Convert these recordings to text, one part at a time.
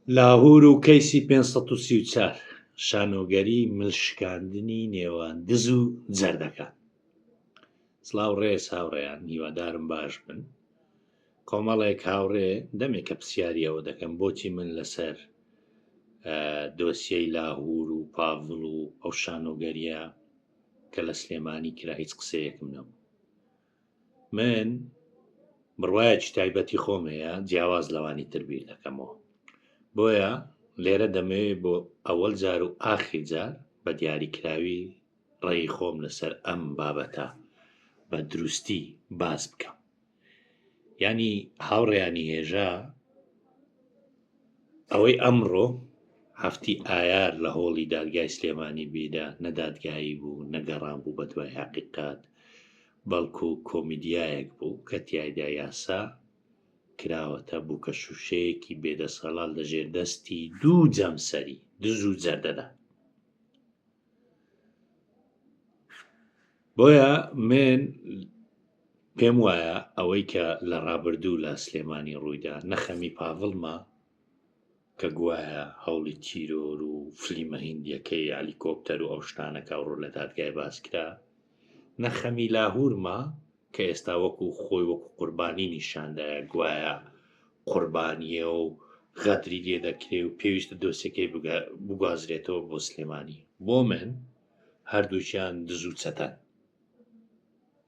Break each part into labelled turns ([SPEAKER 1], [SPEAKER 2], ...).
[SPEAKER 1] لاهور و کەیسی 534 شانۆگەری ملشکاندنی نێوان دز و جەردەکان. سڵاو ڕێز هاوڕێیان، هیوادارم باش بن. کۆمەڵێک هاوڕێ دەمێک کە پرسیاریەوە دەکەم بۆچی من لەسەر دۆسیەی لاهور و پاڤڵ و ئەو شانۆگەریە کە لە سلێمانی کرا هیچ قسەیەکم نەبوو. من بڕوایەکی تایبەتی خۆم هەیە، جیاواز لەوانی تربیر دەکەمەوە، بۆیە لێرە دەمەوێت بۆ ئەوەل جار و ئاخر جار بە دیاریکراوی ڕێی خۆم لەسەر ئەم بابەتە بە دروستی باس بکەم. ینی هاوڕێیانی هێژە ئەوەی ئەمڕۆ هەفتی ئایار لە هۆڵی دادگای سلێمانی بێدا نەدادگایی بوو، نەگەڕان بوو بە دوای حەقیقات، بەڵکو کۆمیدیایەک بوو کە تیایدا یاسا کراوەتە بوو کە شوشەیەکی بێدەسەڵات لە ژێردەستی دوو جەمسەری دز و جەردەدا. بۆیە من پێم وایە ئەوەی کە لە ڕابردوو لە سلێمانی ڕوویدا نەخەمی پاڤڵما کە گوایە هەوڵی تیرۆر و فلیمە هیندیەکەی هەلیکۆپتەر و ئەو شتانەکە ڕوو لە دادگای باسکرا، نەخەمی لاهورما کە ئێستا وەکو خۆی وەکو قوربانی نیشاندایە، گوایە قوربانیە و غەدری لێ دەکرێ و پێویستە دۆسیەکەی بگوازرێتەوە بۆ سلێمانی. بۆ من هەردووچیان دز و چەتەن،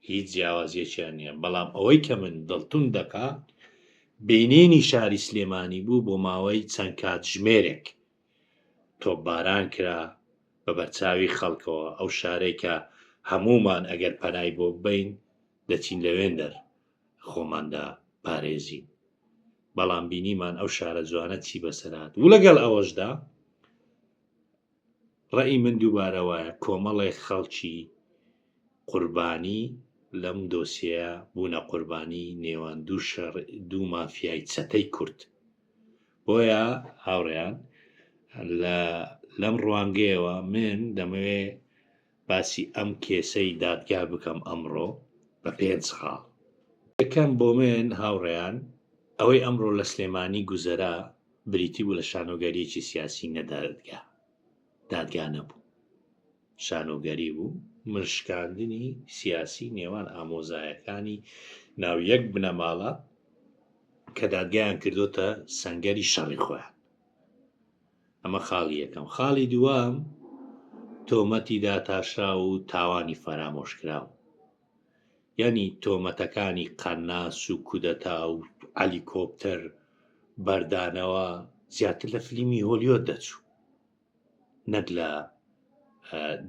[SPEAKER 1] هیچ جیاوازیەکیان نییە. بەڵام ئەوەی کە من دڵتون دەکا بینێنی شاری سلێمانی بوو بۆ ماوەی چەند کات ژمێرێک تۆپباران کرا بە بەرچاوی خەڵکەوە، ئەو شارەی کە هەمومان ئەگەر پەنای بۆ بین دەچین لەوێندەر خۆماندا پارێزین، بەڵام بینیمان ئەو شارە جوانە چی بەسەرات. و لەگەڵ ئەوەشدا ڕەئی من دووبارە وایە کۆمەڵێک خەڵکی قوربانی لەم دۆسیە بوونە قوربانی نێوان دوو مافیای چەتەی کورد. بۆیە هاوڕێیان لەم ڕوانگەیەوە من دەمەوێ باسی ئەم کێسەی دادگا بکەم ئەمڕۆ بە 5 خاڵ. یەکەم بۆ من هاوڕێیان ئەوەی ئەمڕۆ لە سلێمانی گوزەرا بریتی بوو لە شانۆگەریەکی سیاسی نەدادگا، دادگا نەبوو، شانۆگەری بوو، مشکاندنی سیاسی نێوان ئامۆزایەکانی ناو یەک بنەماڵە کە دادگایان کردوتە سەنگەری شەڕی خۆیان. ئەمە خاڵی یەکەم. خاڵی دووەم تۆمەتی داتاشرا و تاوانی فەرامۆشکراو، یعنی تۆمەتەکانی قەناس و کودەتا و هەلیکۆپتەر بەردانەوە زیاتر لە فلیمی هۆلیۆت دەچوو نەک لە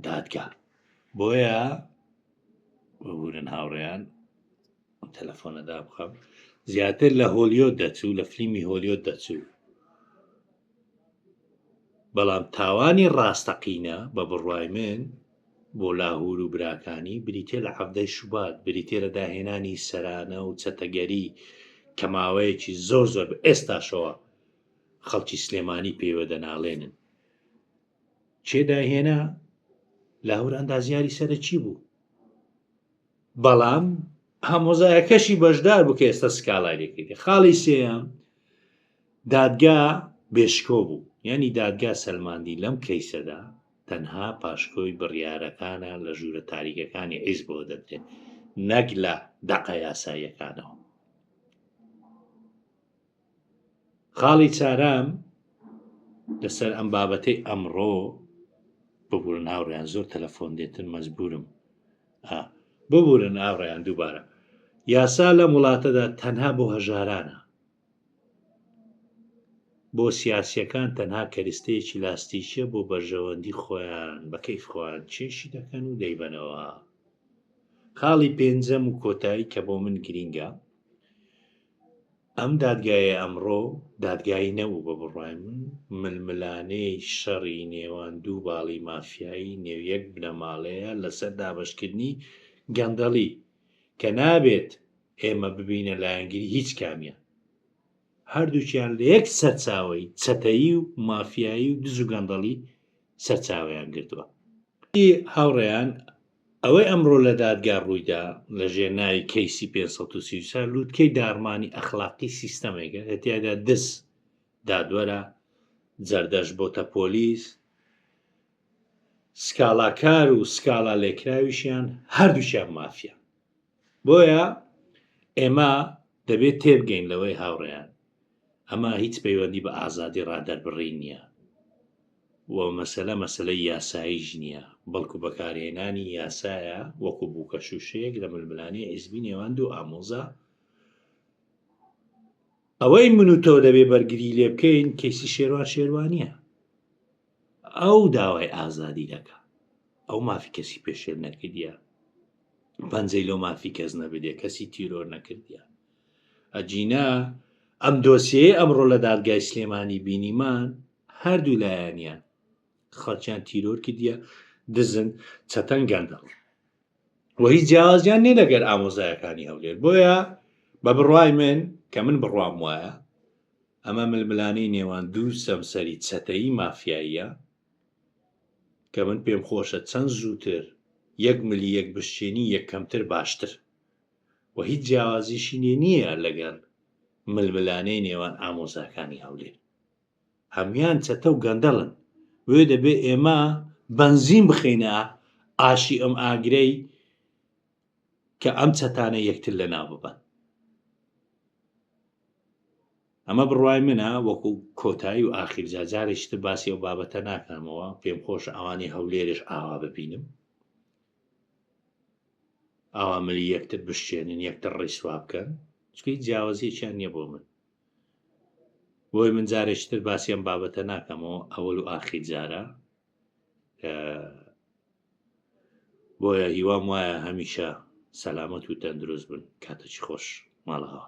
[SPEAKER 1] دادگا. بۆیە ببورن هاوڕێیان تەلەفۆنەدا بخەم، زیاتر لە هۆلیۆت دەچوو، لە فلیمی هۆلیۆت دەچوو. بەڵام تاوانی ڕاستەقینە بە بڕوای من بۆ لاهور و براکانی بریتێ لە 17 شوبات، بریتێ لە داهێنانی سەرانە و چەتەگەری کە ماوەیەکی زۆر ئێستاشەوە خەڵکی سلێمانی پێوە دەناڵێنن. چێ داهێنا؟ لاهور ئەندازیاری سەرەکی بوو، بەڵام هەمۆزایەکەشی بەشدار بوو کە ئێستا سکاڵای لێکردی. خاڵی سێیەم دادگا بێشکۆ بوو، یعنی دادگا سەلماندی لەم کەیسەدا تەنها پاشکۆی بڕیارەکانە لە ژوورە تاریکەکانی عیز بۆ دەدرێت، نەک لە دەقە یاساییەکانەوە. خاڵی چارەم لەسەر ئەم بابەتەی ئەمڕۆ ببورن هاوڕێیان، زۆر تەلەفۆن دێتن مەجبورم ببورن هاوڕێیان دووبارە. یاسا لەم وڵاتەدا تەنها بۆ هەژارانە، بۆ سیاسیەکان تەنها کەرستەیەکی لاستیکیە بۆ بەرژەوەندی خۆیان بە کەیف خۆیان چێشی دەکەن و دەیبەنەوە. خاڵی پێنجەم و کۆتایی کە بۆ من گرینگە، ئەم دادگایە ئەمڕۆ دادگایی نەبوو بە بڕوای من، ململانەی شەڕی نێوان دوو باڵی مافیایی نێو یەک بنەماڵەیە لەسەر دابەشکردنی گەندەڵی کە نابێت ئێمە ببینە لایەنگیری هیچ کامیە، هەردووچیان لە یەک سەرچاوەی چەتەیی و مافیایی و دز و گەندەڵی سەرچاوەیان گرتووە. هاوڕێیان ئەوەی ئەمڕۆ لە دادگا ڕوویدا لە ژێرناوی کەیسی 534 لووتکەی دارمانی ئەخلاقی سیستەمێکە، هەتیایدا دز دادوەرە جەردەش بۆتە پۆلیس، سکاڵاکار و سکاڵا لێکراویشیان هەردووشیان مافیا. بۆیە ئێمە دەبێت تێبگەین لەوەی هاوڕێیان ئەمە هیچ پەیوەندی بە ئازادی ڕادەربڕی نییە و مەسەلەی یاساییش نییە، بەڵکو بەکارهێنانی یاسایە وەکو بووکەشوشەیەک لە ململانی حیزبی نێوان دوو ئامۆزا. ئەوەی من و تۆ دەبێ بەرگری لێ بکەین کەیسی شێروان شێروانیە، ئەو داوای ئازادی دەکا، ئەو مافی کەسی پێشێل نەکردیە، پەنجەی لەو مافی کەس نەبدێ، کەسی تیرۆر نەکردیە. ئەجینە ئەم دۆسیەیە ئەمڕۆ لە دادگای سلێمانی بینیمان هەردوو لایەنیان خەڵکیان تیرۆر کردیە، دزن چەتەن گەندەڵ و هیچ جیاوازیان نێ لەگەر ئامۆزایەکانی هەولێر. بۆیە بە بڕوای من کە من بڕوام وایە ئەمە ململانەی نێوان دوو سەمسەری چەتەیی مافیاییە کە من پێم خۆشە چەند زووتر 1 ملی 1 بشتێنی یەکەمتر باشتر و هیچ جیاوازیشی نییە لەگەر ململانەی نێوان ئامۆزاکانی هەولێر. هەمویان چەتە و گەندەڵن، وێ دەبێ ئێمە بەنزین بخەینە ئاشی ئەم ئاگرەی کە ئەم چەتانە یەکتر لەناو ببەن. ئەمە بڕوای منە وەکو کۆتایی و ئاخیر جارێکتر باسی ئەو بابەتە ناکەمەوە، پێم خۆشە ئەوانی هەولێرش ئاوا ببینم، ئاوا ملی یەکتر بشتێنن، یەکتر ڕێسوا بکەن، چکە هیچ جیاوازیەکیان نییە بۆ من. بۆی من جارێکتر باسی ئەم بابەتە ناکەمەوە، ئەوەل و ئاخیر جارە. بۆیە هیوام وایە هەمیشە سەلامەت و تەندروست بن. کاتێکی خۆش، ماڵەوە.